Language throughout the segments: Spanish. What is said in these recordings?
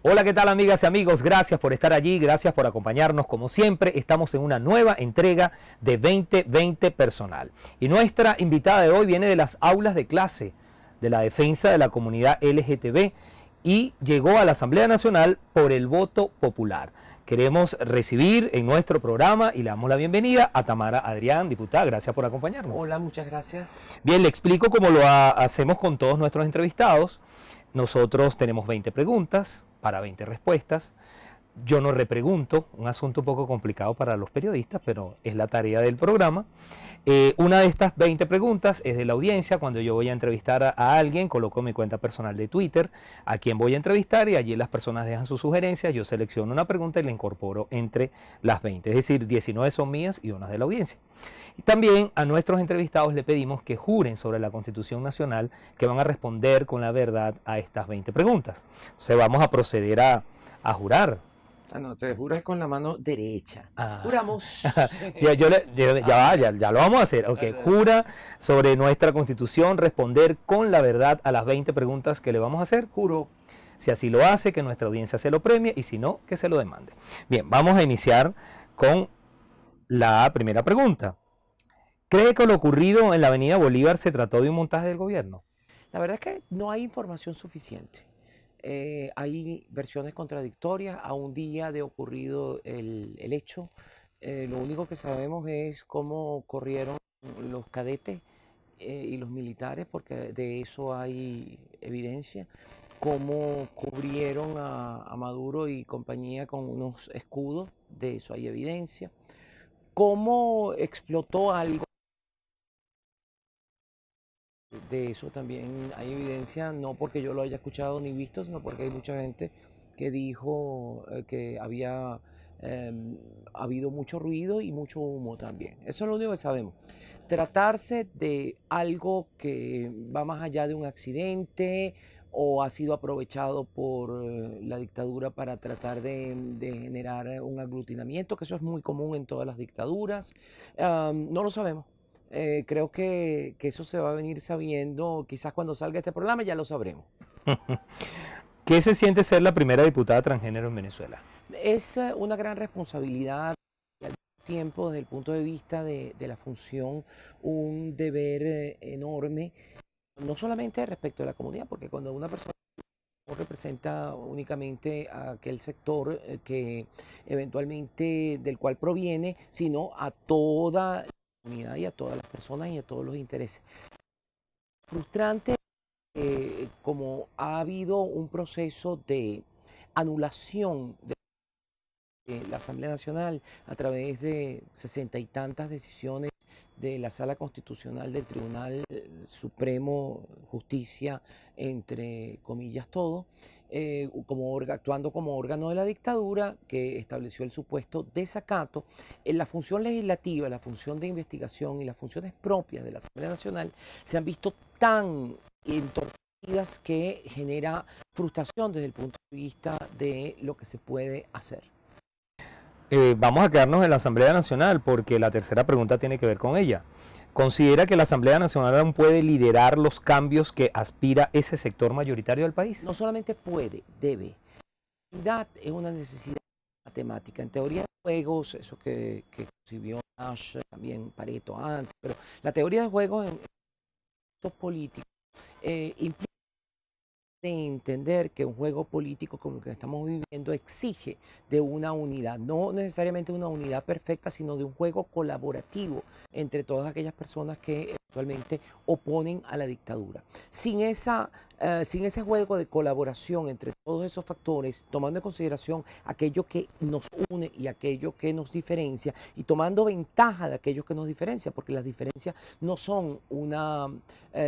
Hola, ¿qué tal amigas y amigos? Gracias por estar allí, gracias por acompañarnos. Como siempre, estamos en una nueva entrega de 2020 Personal. Y nuestra invitada de hoy viene de las aulas de clase de la defensa de la comunidad LGTB y llegó a la Asamblea Nacional por el voto popular. Queremos recibir en nuestro programa y le damos la bienvenida a Tamara Adrián, diputada. Gracias por acompañarnos. Hola, muchas gracias. Bien, le explico cómo lo hacemos con todos nuestros entrevistados. Nosotros tenemos 20 preguntas para 20 respuestas. Yo no repregunto, un asunto un poco complicado para los periodistas, pero es la tarea del programa. Una de estas 20 preguntas es de la audiencia. Cuando yo voy a entrevistar a alguien, coloco mi cuenta personal de Twitter, a quien voy a entrevistar, y allí las personas dejan sus sugerencias, yo selecciono una pregunta y la incorporo entre las 20. Es decir, 19 son mías y una de la audiencia. Y también a nuestros entrevistados le pedimos que juren sobre la Constitución Nacional, que van a responder con la verdad a estas 20 preguntas. O sea, vamos a proceder a jurar. Ah, no, se jura con la mano derecha. Juramos. Ya lo vamos a hacer. Okay. Jura sobre nuestra Constitución responder con la verdad a las 20 preguntas que le vamos a hacer. Juro. Si así lo hace, que nuestra audiencia se lo premie, y si no, que se lo demande. Bien, vamos a iniciar con la primera pregunta. ¿Cree que lo ocurrido en la Avenida Bolívar se trató de un montaje del gobierno? La verdad es que no hay información suficiente. Hay versiones contradictorias a un día de ocurrido el hecho. Lo único que sabemos es cómo corrieron los cadetes y los militares, porque de eso hay evidencia. Cómo cubrieron a Maduro y compañía con unos escudos, de eso hay evidencia. Cómo explotó algo. De eso también hay evidencia, no porque yo lo haya escuchado ni visto, sino porque hay mucha gente que dijo que había habido mucho ruido y mucho humo también. Eso es lo único que sabemos. Tratarse de algo que va más allá de un accidente o ha sido aprovechado por la dictadura para tratar de generar un aglutinamiento, que eso es muy común en todas las dictaduras, no lo sabemos. Creo que eso se va a venir sabiendo, quizás cuando salga este programa ya lo sabremos. ¿Qué se siente ser la primera diputada transgénero en Venezuela? Es una gran responsabilidad y al mismo tiempo, desde el punto de vista de la función, un deber enorme, no solamente respecto a la comunidad, porque cuando una persona no representa únicamente a aquel sector que eventualmente del cual proviene, sino a toda comunidad y a todas las personas y a todos los intereses. Frustrante, como ha habido un proceso de anulación de la Asamblea Nacional a través de 60 y tantas decisiones de la Sala Constitucional del Tribunal Supremo, Justicia, entre comillas todo, actuando como órgano de la dictadura que estableció el supuesto desacato. En la función legislativa, la función de investigación y las funciones propias de la Asamblea Nacional se han visto tan entorpecidas que genera frustración desde el punto de vista de lo que se puede hacer. Vamos a quedarnos en la Asamblea Nacional porque la tercera pregunta tiene que ver con ella. ¿Considera que la Asamblea Nacional aún puede liderar los cambios que aspira ese sector mayoritario del país? No solamente puede, debe. La unidad es una necesidad matemática. En teoría de juegos, eso que concibió Nash, también Pareto antes, pero la teoría de juegos en estos políticos implica de entender que un juego político como el que estamos viviendo exige de una unidad, no necesariamente una unidad perfecta, sino de un juego colaborativo entre todas aquellas personas que eventualmente oponen a la dictadura. Sin ese juego de colaboración entre todos esos factores, tomando en consideración aquello que nos une y aquello que nos diferencia, y tomando ventaja de aquello que nos diferencia, porque las diferencias no son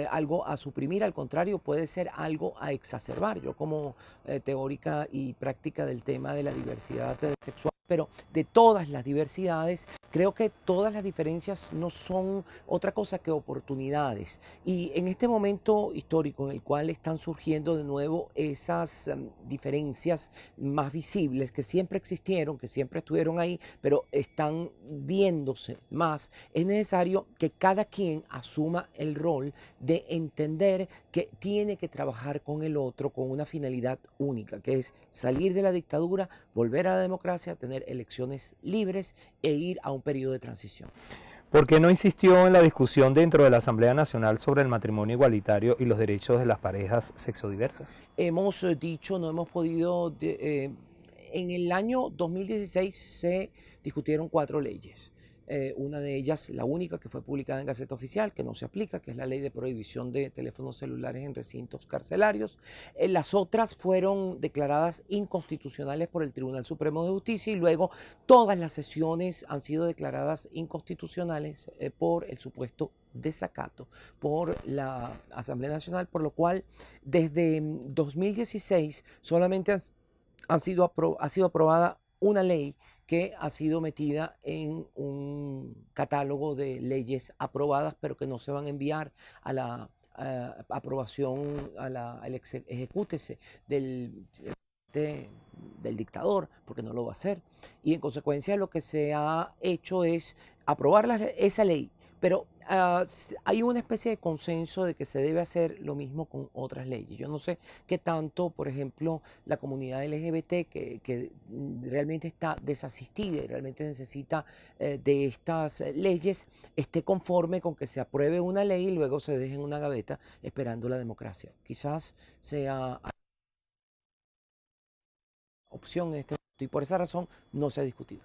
algo a suprimir, al contrario, puede ser algo a exacerbar. Yo como teórica y práctica del tema de la diversidad sexual, pero de todas las diversidades, Creo que todas las diferencias no son otra cosa que oportunidades. Y en este momento histórico en el cual están surgiendo de nuevo esas diferencias más visibles que siempre existieron, que siempre estuvieron ahí, pero están viéndose más, es necesario que cada quien asuma el rol de entender que tiene que trabajar con el otro con una finalidad única, que es salir de la dictadura, volver a la democracia, tener elecciones libres e ir a un periodo de transición. ¿Por qué no insistió en la discusión dentro de la Asamblea Nacional sobre el matrimonio igualitario y los derechos de las parejas sexodiversas? Hemos dicho, no hemos podido, en el año 2016 se discutieron 4 leyes. Una de ellas, la única que fue publicada en Gaceta Oficial, que no se aplica, que es la ley de prohibición de teléfonos celulares en recintos carcelarios. Las otras fueron declaradas inconstitucionales por el Tribunal Supremo de Justicia y luego todas las sesiones han sido declaradas inconstitucionales por el supuesto desacato por la Asamblea Nacional, por lo cual desde 2016 solamente ha sido aprobada una ley que ha sido metida en un catálogo de leyes aprobadas, pero que no se van a enviar a la aprobación, al ejecútese de- del dictador, porque no lo va a hacer. Y en consecuencia lo que se ha hecho es aprobar esa ley, pero hay una especie de consenso de que se debe hacer lo mismo con otras leyes. Yo no sé qué tanto, por ejemplo, la comunidad LGBT que realmente está desasistida y realmente necesita de estas leyes, esté conforme con que se apruebe una ley y luego se deje en una gaveta esperando la democracia. Quizás sea opción en este momento y por esa razón no se ha discutido.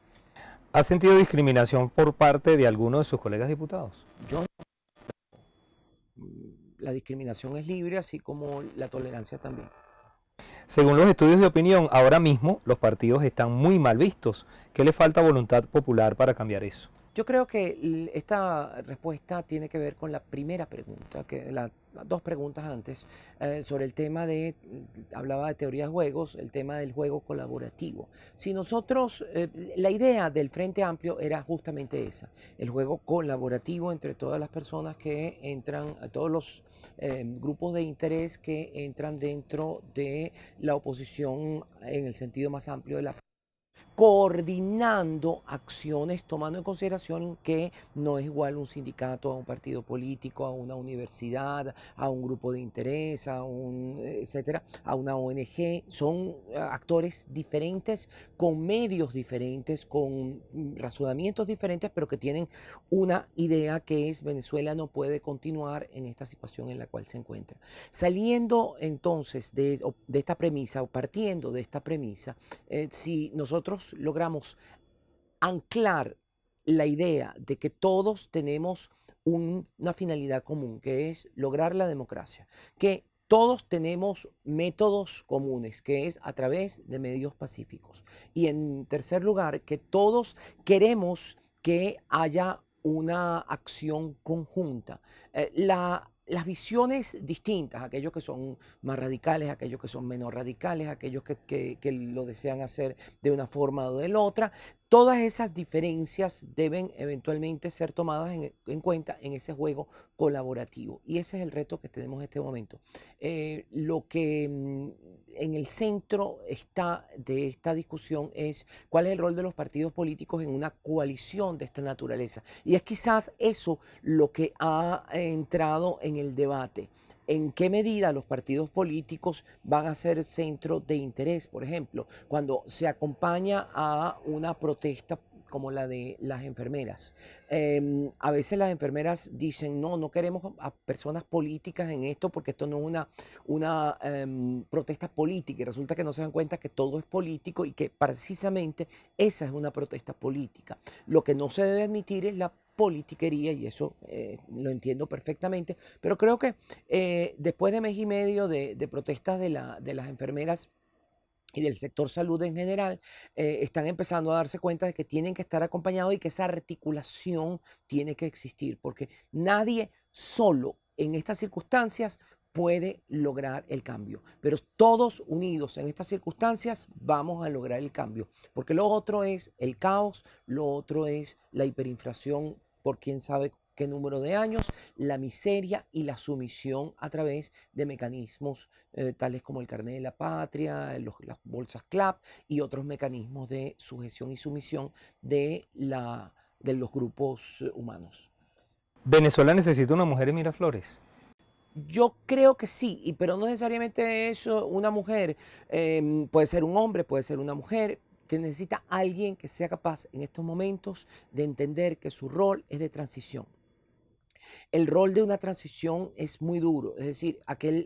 ¿Ha sentido discriminación por parte de alguno de sus colegas diputados? Yo La discriminación es libre, así como la tolerancia también. Según los estudios de opinión, ahora mismo los partidos están muy mal vistos. ¿Qué le falta voluntad popular para cambiar eso? Yo creo que esta respuesta tiene que ver con la primera pregunta, las 2 preguntas antes, sobre el tema hablaba de teoría de juegos, el tema del juego colaborativo. Si nosotros, la idea del Frente Amplio era justamente esa, el juego colaborativo entre todas las personas que entran, todos los grupos de interés que entran dentro de la oposición en el sentido más amplio de la coordinando acciones, tomando en consideración que no es igual un sindicato a un partido político, a una universidad, a un grupo de interés, etcétera, a una ONG. Son actores diferentes, con medios diferentes, con razonamientos diferentes, pero que tienen una idea que es Venezuela no puede continuar en esta situación en la cual se encuentra. Saliendo entonces de esta premisa o partiendo de esta premisa, si nosotros logramos anclar la idea de que todos tenemos una finalidad común, que es lograr la democracia, que todos tenemos métodos comunes, que es a través de medios pacíficos. Y en tercer lugar, que todos queremos que haya una acción conjunta. Las visiones distintas, aquellos que son más radicales, aquellos que son menos radicales, aquellos que lo desean hacer de una forma o de la otra, todas esas diferencias deben eventualmente ser tomadas en cuenta en ese juego colaborativo. Y ese es el reto que tenemos en este momento. Lo que en el centro está de esta discusión es cuál es el rol de los partidos políticos en una coalición de esta naturaleza. Y es quizás eso lo que ha entrado en el debate. ¿En qué medida los partidos políticos van a ser centro de interés? Por ejemplo, cuando se acompaña a una protesta como la de las enfermeras. A veces las enfermeras dicen, no, no queremos a personas políticas en esto porque esto no es una protesta política y resulta que no se dan cuenta que todo es político y que precisamente esa es una protesta política. Lo que no se debe admitir es la politiquería y eso lo entiendo perfectamente, pero creo que después de mes y medio de protestas de las enfermeras y del sector salud en general, están empezando a darse cuenta de que tienen que estar acompañados y que esa articulación tiene que existir, porque nadie solo en estas circunstancias puede lograr el cambio. Pero todos unidos en estas circunstancias vamos a lograr el cambio. Porque lo otro es el caos, lo otro es la hiperinflación por quién sabe qué número de años, la miseria y la sumisión a través de mecanismos tales como el carnet de la patria, las bolsas CLAP y otros mecanismos de sujeción y sumisión de los grupos humanos. ¿Venezuela necesita una mujer en Miraflores? Yo creo que sí, pero no necesariamente eso, una mujer, puede ser un hombre, puede ser una mujer, que necesita alguien que sea capaz en estos momentos de entender que su rol es de transición. El rol de una transición es muy duro, es decir,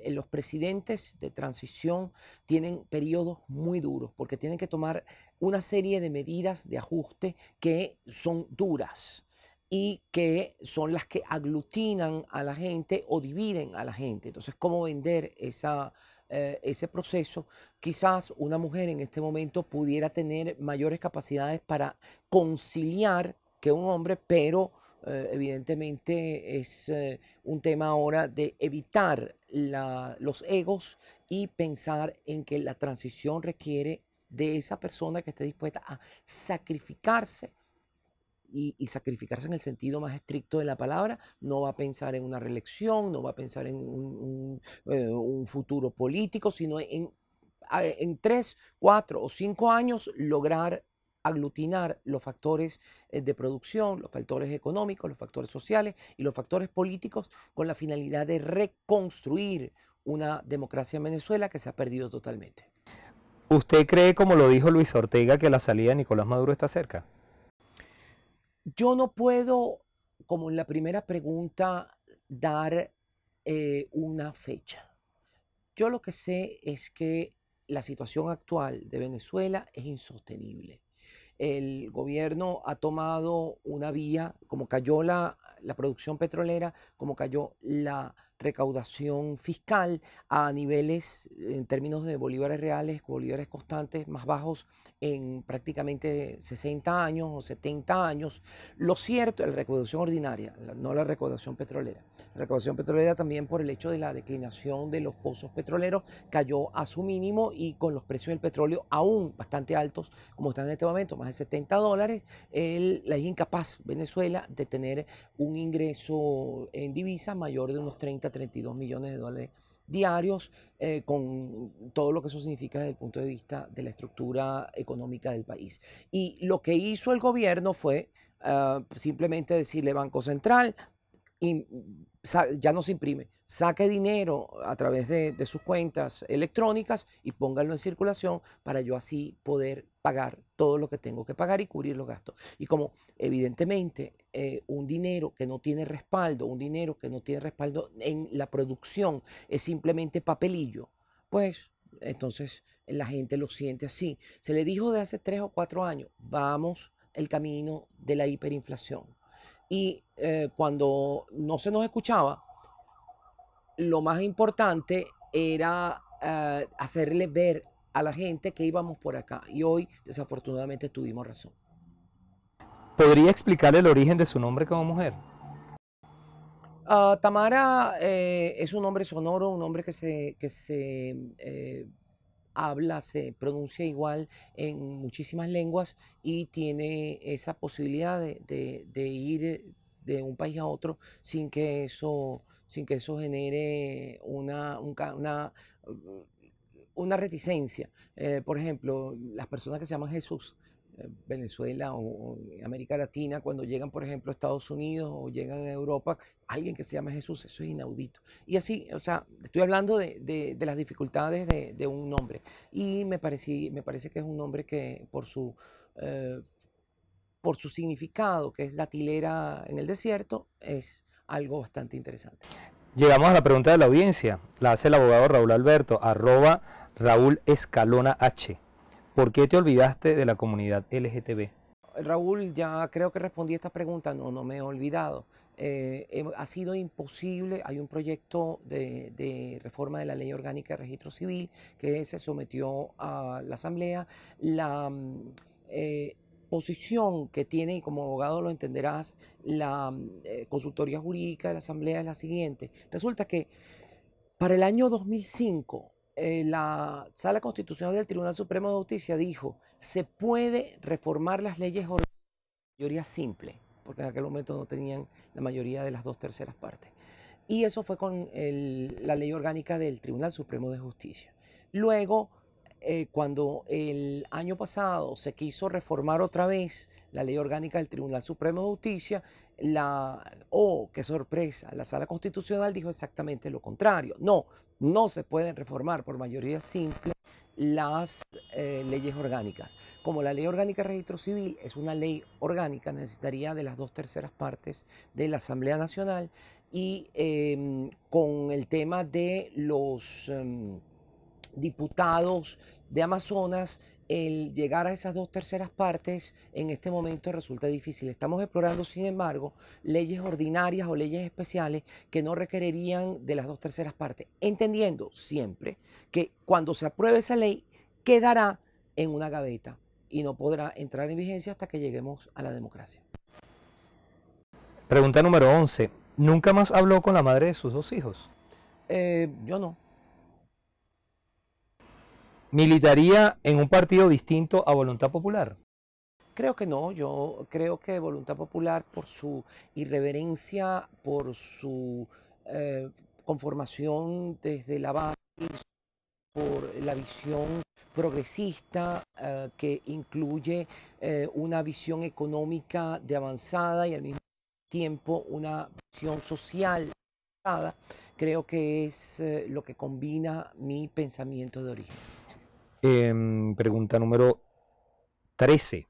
los presidentes de transición tienen periodos muy duros porque tienen que tomar una serie de medidas de ajuste que son duras y que son las que aglutinan a la gente o dividen a la gente. Entonces, ¿cómo vender ese proceso? Quizás una mujer en este momento pudiera tener mayores capacidades para conciliar que un hombre, pero evidentemente es un tema ahora de evitar los egos y pensar en que la transición requiere de esa persona que esté dispuesta a sacrificarse y sacrificarse en el sentido más estricto de la palabra. No va a pensar en una reelección, no va a pensar en un futuro político, sino en 3, 4 o 5 años lograr aglutinar los factores de producción, los factores económicos, los factores sociales y los factores políticos con la finalidad de reconstruir una democracia en Venezuela que se ha perdido totalmente. ¿Usted cree, como lo dijo Luis Ortega, que la salida de Nicolás Maduro está cerca? Yo no puedo, como en la primera pregunta, dar una fecha. Yo lo que sé es que la situación actual de Venezuela es insostenible. El gobierno ha tomado una vía, como cayó la producción petrolera, como cayó la recaudación fiscal a niveles, en términos de bolívares reales, bolívares constantes, más bajos en prácticamente 60 años o 70 años. Lo cierto, la recaudación ordinaria, no la recaudación petrolera. La recaudación petrolera también por el hecho de la declinación de los pozos petroleros cayó a su mínimo y con los precios del petróleo aún bastante altos, como están en este momento, más de $70, es incapaz Venezuela de tener un ingreso en divisas mayor de unos 30, 32 millones de dólares diarios, con todo lo que eso significa desde el punto de vista de la estructura económica del país. Y lo que hizo el gobierno fue simplemente decirle Banco Central, y ya no se imprime, saque dinero a través de sus cuentas electrónicas y pónganlo en circulación para yo así poder pagar todo lo que tengo que pagar y cubrir los gastos. Y como evidentemente un dinero que no tiene respaldo, un dinero que no tiene respaldo en la producción es simplemente papelillo, pues entonces la gente lo siente así. Se le dijo de hace 3 o 4 años, vamos el camino de la hiperinflación. Y cuando no se nos escuchaba, lo más importante era hacerle ver a la gente que íbamos por acá. Y hoy, desafortunadamente, tuvimos razón. ¿Podría explicar el origen de su nombre como mujer? Tamara es un nombre sonoro, un nombre que se habla, se pronuncia igual en muchísimas lenguas y tiene esa posibilidad de ir de un país a otro sin que eso genere una reticencia. Por ejemplo, las personas que se llaman Jesús, Venezuela o América Latina, cuando llegan, por ejemplo, a Estados Unidos o llegan a Europa, alguien que se llama Jesús, eso es inaudito. Y así, o sea, estoy hablando de las dificultades de un nombre. Y me parece que es un nombre que eh, por su significado, que es la tilera en el desierto, es algo bastante interesante. Llegamos a la pregunta de la audiencia. La hace el abogado Raúl Alberto, @Raúl Escalona H. ¿Por qué te olvidaste de la comunidad LGTB? Raúl, ya creo que respondí esta pregunta, no me he olvidado. Ha sido imposible, hay un proyecto de reforma de la Ley Orgánica de Registro Civil que se sometió a la Asamblea. La posición que tiene, y como abogado lo entenderás, la consultoría jurídica de la Asamblea es la siguiente. Resulta que Para el año 2005, la Sala Constitucional del Tribunal Supremo de Justicia dijo, se puede reformar las leyes orgánicas de mayoría simple, porque en aquel momento no tenían la mayoría de las dos terceras partes. Y eso fue con la ley orgánica del Tribunal Supremo de Justicia. Luego, cuando el año pasado se quiso reformar otra vez la ley orgánica del Tribunal Supremo de Justicia, qué sorpresa, la Sala Constitucional dijo exactamente lo contrario. No, no se pueden reformar por mayoría simple las leyes orgánicas. Como la ley orgánica de registro civil es una ley orgánica, necesitaría de las dos terceras partes de la Asamblea Nacional y con el tema de los diputados de Amazonas, el llegar a esas dos terceras partes en este momento resulta difícil. Estamos explorando, sin embargo, leyes ordinarias o leyes especiales que no requerirían de las dos terceras partes, entendiendo siempre que cuando se apruebe esa ley quedará en una gaveta y no podrá entrar en vigencia hasta que lleguemos a la democracia. Pregunta número 11. ¿Nunca más habló con la madre de sus dos hijos? Yo no. ¿Militaría en un partido distinto a Voluntad Popular? Creo que no, yo creo que Voluntad Popular por su irreverencia, por su eh, conformación desde la base, por la visión progresista que incluye una visión económica de avanzada y al mismo tiempo una visión social avanzada, creo que es lo que combina mi pensamiento de origen. Pregunta número 13.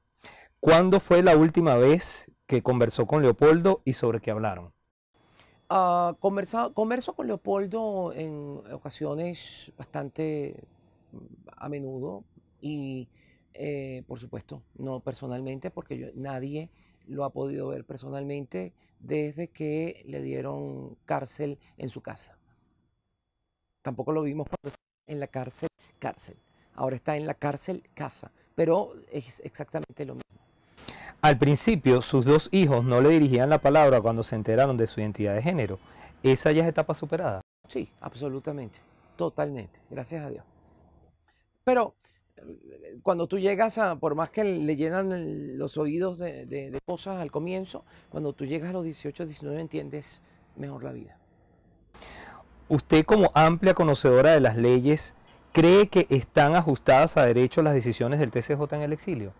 ¿Cuándo fue la última vez que conversó con Leopoldo y sobre qué hablaron? Converso con Leopoldo en ocasiones bastante a menudo y por supuesto no personalmente porque nadie lo ha podido ver personalmente desde que le dieron cárcel en su casa. Tampoco lo vimos cuando estaba en la cárcel. Ahora está en la cárcel casa, pero es exactamente lo mismo. Al principio, sus dos hijos no le dirigían la palabra cuando se enteraron de su identidad de género. ¿Esa ya es etapa superada? Sí, absolutamente, totalmente, gracias a Dios. Pero cuando tú llegas por más que le llenan los oídos de cosas al comienzo, cuando tú llegas a los 18, 19 entiendes mejor la vida. Usted, como amplia conocedora de las leyes, ¿cree que están ajustadas a derecho las decisiones del TCJ en el exilio?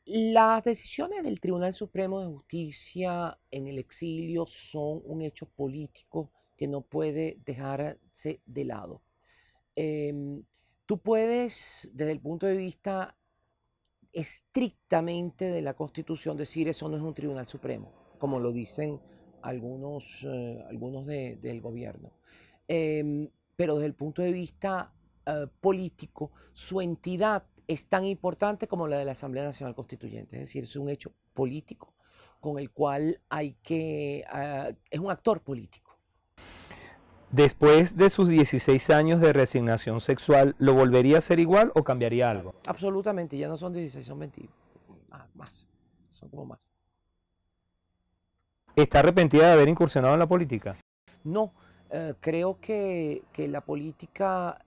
Las decisiones del Tribunal Supremo de Justicia en el exilio son un hecho político que no puede dejarse de lado. Em, Tú puedes, desde el punto de vista estrictamente de la Constitución, decir eso no es un Tribunal Supremo, como lo dicen algunos del gobierno. Pero desde el punto de vista político, su entidad es tan importante como la de la Asamblea Nacional Constituyente, es decir, es un hecho político con el cual es un actor político. Después de sus 16 años de resignación sexual, ¿lo volvería a hacer igual o cambiaría algo? Absolutamente, ya no son 16, son 20, más, son como más. ¿Está arrepentida de haber incursionado en la política? No, creo que la política,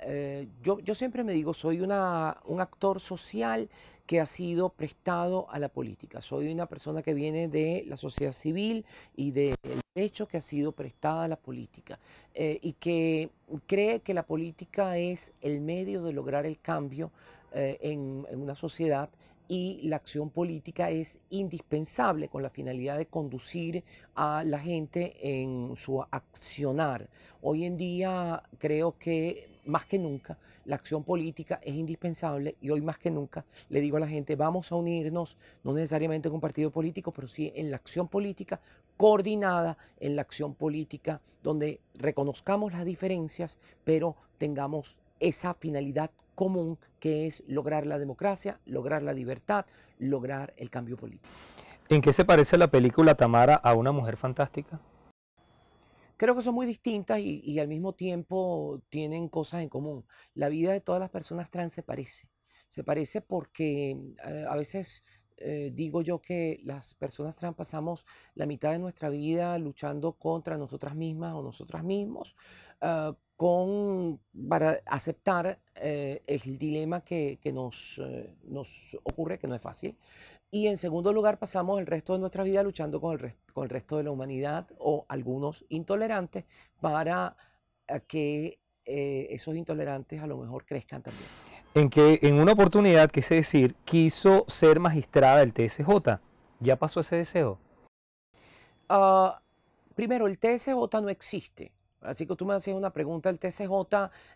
yo siempre me digo, soy un actor social que ha sido prestado a la política. Soy una persona que viene de la sociedad civil y del derecho que ha sido prestada a la política y que cree que la política es el medio de lograr el cambio en una sociedad y la acción política es indispensable con la finalidad de conducir a la gente en su accionar. Hoy en día creo que más que nunca la acción política es indispensable y hoy más que nunca le digo a la gente vamos a unirnos, no necesariamente en un partido político, pero sí en la acción política coordinada, en la acción política donde reconozcamos las diferencias, pero tengamos esa finalidad común que es lograr la democracia, lograr la libertad, lograr el cambio político. ¿En qué se parece la película Tamara a Una mujer fantástica? Creo que son muy distintas y al mismo tiempo tienen cosas en común. La vida de todas las personas trans se parece. Se parece porque a veces digo yo que las personas trans pasamos la mitad de nuestra vida luchando contra nosotras mismas o nosotras mismos, para aceptar el dilema que nos ocurre, que no es fácil. Y en segundo lugar, pasamos el resto de nuestra vida luchando con el resto de la humanidad o algunos intolerantes para que esos intolerantes a lo mejor crezcan también. En que en una oportunidad, quise decir, quiso ser magistrada del TSJ. ¿Ya pasó ese deseo? Ah, primero, el TSJ no existe. Así que tú me hacías una pregunta, ¿el TSJ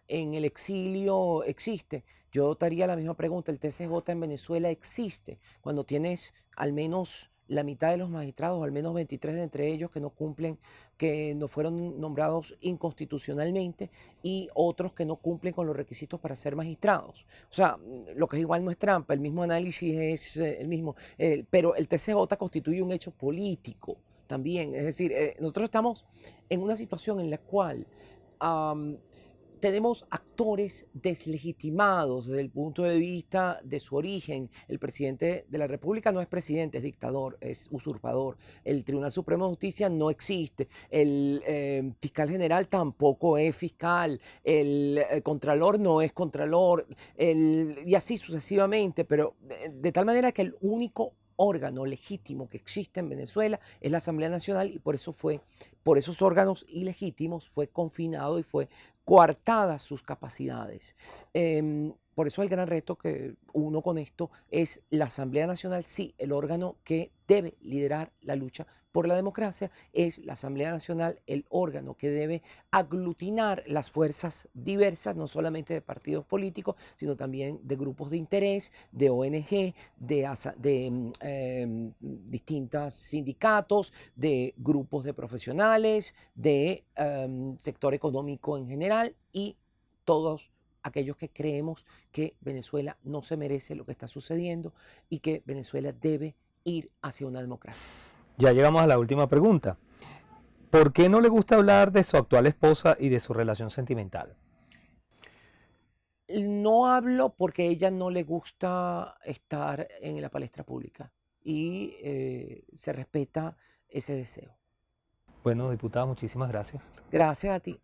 en el exilio existe? Yo te haría la misma pregunta, ¿el TSJ en Venezuela existe? Cuando tienes al menos la mitad de los magistrados, al menos 23 de entre ellos que no cumplen, que no fueron nombrados inconstitucionalmente y otros que no cumplen con los requisitos para ser magistrados. O sea, lo que es igual no es trampa, el mismo análisis es el mismo, pero el TSJ constituye un hecho político también. Es decir, nosotros estamos en una situación en la cual am, tenemos actores deslegitimados desde el punto de vista de su origen. El presidente de la República no es presidente, es dictador, es usurpador. El Tribunal Supremo de Justicia no existe. El fiscal general tampoco es fiscal. El contralor no es contralor. Y así sucesivamente. Pero de tal manera que el único órgano legítimo que existe en Venezuela es la Asamblea Nacional y por esos órganos ilegítimos fue confinado y fue coartadas sus capacidades. Por eso el gran reto que uno con esto es la Asamblea Nacional, sí, el órgano que debe liderar la lucha por la democracia, es la Asamblea Nacional el órgano que debe aglutinar las fuerzas diversas, no solamente de partidos políticos, sino también de grupos de interés, de ONG, distintos sindicatos, de grupos de profesionales, de sector económico en general y todos aquellos que creemos que Venezuela no se merece lo que está sucediendo y que Venezuela debe ir hacia una democracia. Ya llegamos a la última pregunta. ¿Por qué no le gusta hablar de su actual esposa y de su relación sentimental? No hablo porque a ella no le gusta estar en la palestra pública y se respeta ese deseo. Bueno, diputada, muchísimas gracias. Gracias a ti.